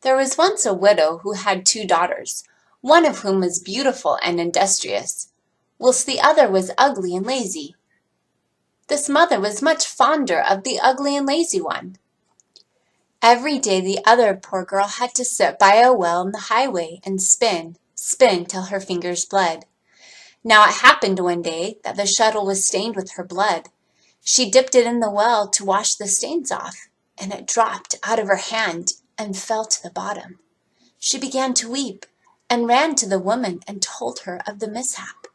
There was once a widow who had two daughters, one of whom was beautiful and industrious, whilst the other was ugly and lazy. This mother was much fonder of the ugly and lazy one. Every day the other poor girl had to sit by a well in the highway and spin till her fingers bled. Now it happened one day that the shuttle was stained with her blood. She dipped it in the well to wash the stains off, and it dropped out of her hand and fell to the bottom. She began to weep and ran to the woman and told her of the mishap.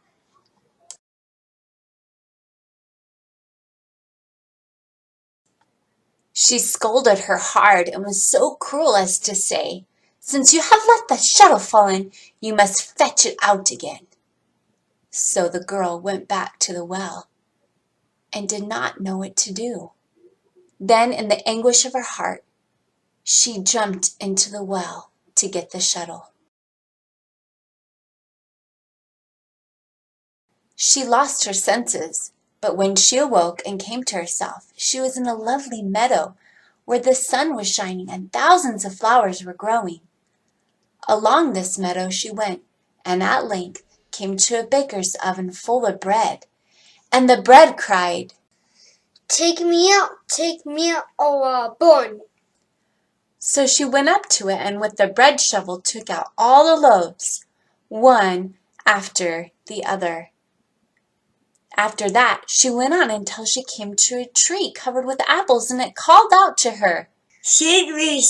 She scolded her hard and was so cruel as to say, "Since you have let the shuttle fall in, you must fetch it out again." So the girl went back to the well and did not know what to do. Then, in the anguish of her heart, she jumped into the well to get the shuttle. She lost her senses, but when she awoke and came to herself, she was in a lovely meadow where the sun was shining and thousands of flowers were growing. Along this meadow she went, and at length came to a baker's oven full of bread, and the bread cried, take me out, or I'll burn." So she went up to it and with the bread shovel took out all the loaves, one after the other. After that she went on until she came to a tree covered with apples, and it called out to her, Shake me,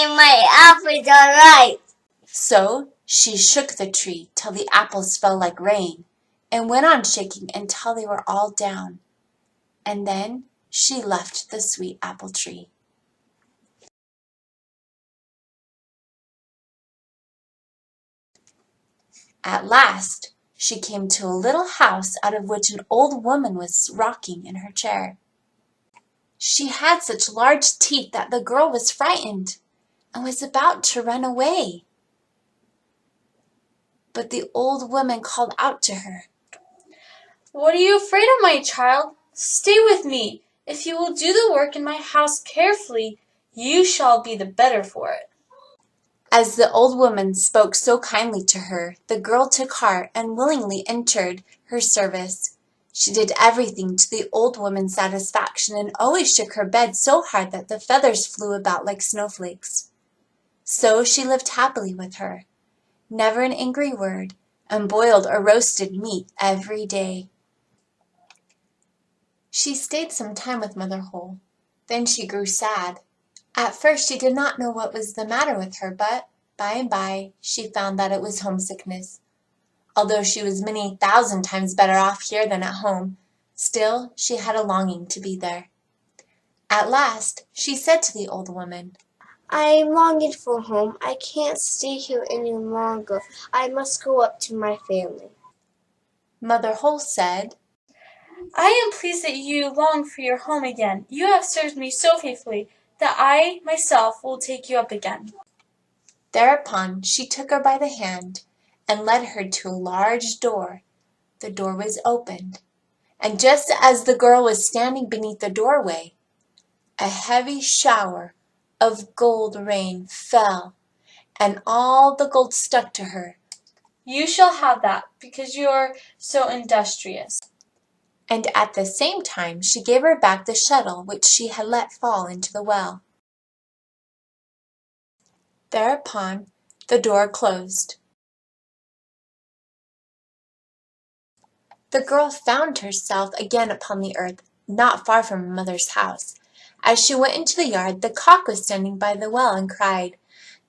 my apples are ripe." So she shook the tree till the apples fell like rain, and went on shaking until they were all down, and then she left the sweet apple tree. At last she came to a little house out of which an old woman was rocking in her chair. She had such large teeth that the girl was frightened and was about to run away. But the old woman called out to her, "What are you afraid of, my child? Stay with me. If you will do the work in my house carefully, you shall be the better for it." As the old woman spoke so kindly to her, the girl took heart and willingly entered her service. She did everything to the old woman's satisfaction and always shook her bed so hard that the feathers flew about like snowflakes. So she lived happily with her, never an angry word, and boiled or roasted meat every day. She stayed some time with Mother Holle. Then she grew sad. At first she did not know what was the matter with her, but by and by she found that it was homesickness. Although she was many thousand times better off here than at home, still she had a longing to be there. At last she said to the old woman, "I'm longing for home. I can't stay here any longer. I must go up to my family." Mother Holle said, "I am pleased that you long for your home again. You have served me so faithfully that I myself will take you up again." Thereupon she took her by the hand and led her to a large door. The door was opened, and just as the girl was standing beneath the doorway, a heavy shower of gold rain fell, and all the gold stuck to her. "You shall have that, because you are so industrious." And at the same time she gave her back the shuttle which she had let fall into the well. Thereupon the door closed. The girl found herself again upon the earth, not far from her mother's house. As she went into the yard, the cock was standing by the well and cried,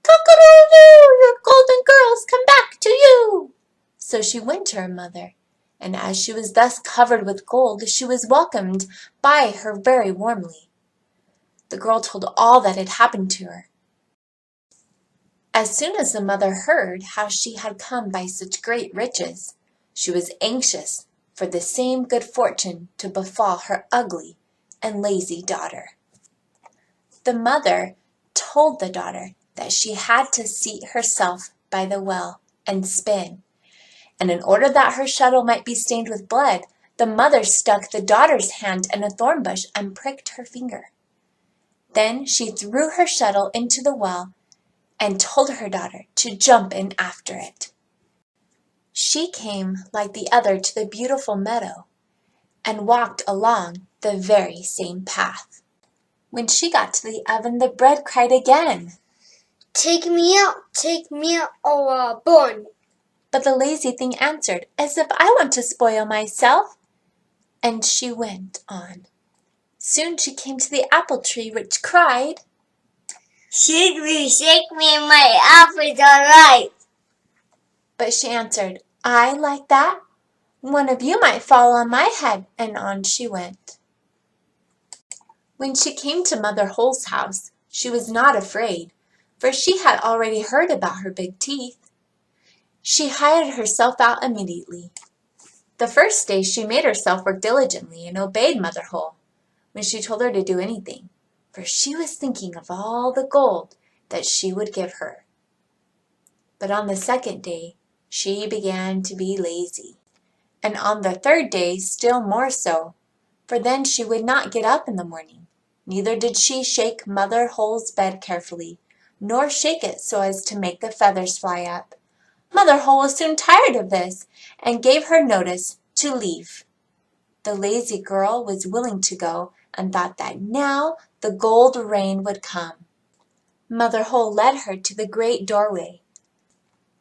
"Cock-a-doodle-doo, your golden girls come back to you." So she went to her mother, and as she was thus covered with gold, she was welcomed by her very warmly. The girl told all that had happened to her. As soon as the mother heard how she had come by such great riches, she was anxious for the same good fortune to befall her ugly and lazy daughter. The mother told the daughter that she had to seat herself by the well and spin, and in order that her shuttle might be stained with blood, the mother stuck the daughter's hand in a thorn bush and pricked her finger. Then she threw her shuttle into the well, and told her daughter to jump in after it. She came like the other to the beautiful meadow, and walked along the very same path. When she got to the oven, the bread cried again, Take me out, or I'll burn. but the lazy thing answered, as if I want to spoil myself. And she went on. Soon she came to the apple tree, which cried, Shake me, my apples are ripe. but she answered, I like that. One of you might fall on my head, and on she went. When she came to Mother Holle's house, she was not afraid, for she had already heard about her big teeth. She hired herself out immediately. The first day she made herself work diligently and obeyed Mother Holle when she told her to do anything, for she was thinking of all the gold that she would give her. But on the second day she began to be lazy, and on the third day still more so, for then she would not get up in the morning. Neither did she shake Mother Holle's bed carefully, nor shake it so as to make the feathers fly up. Mother Holle was soon tired of this, and gave her notice to leave. The lazy girl was willing to go, and thought that now the gold rain would come. Mother Holle led her to the great doorway,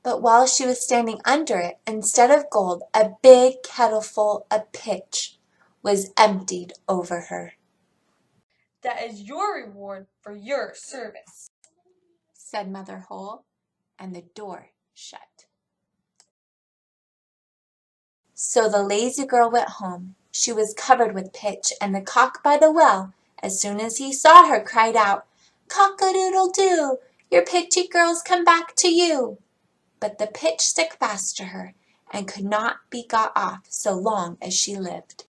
but while she was standing under it, instead of gold, a big kettleful of pitch was emptied over her. That is your reward for your service, said Mother Holle, and the door shut. So the lazy girl went home. She was covered with pitch, and the cock by the well, as soon as he saw her, cried out, Cock-a-doodle-doo, your pitchy girls come back to you. But the pitch stuck fast to her, and could not be got off so long as she lived.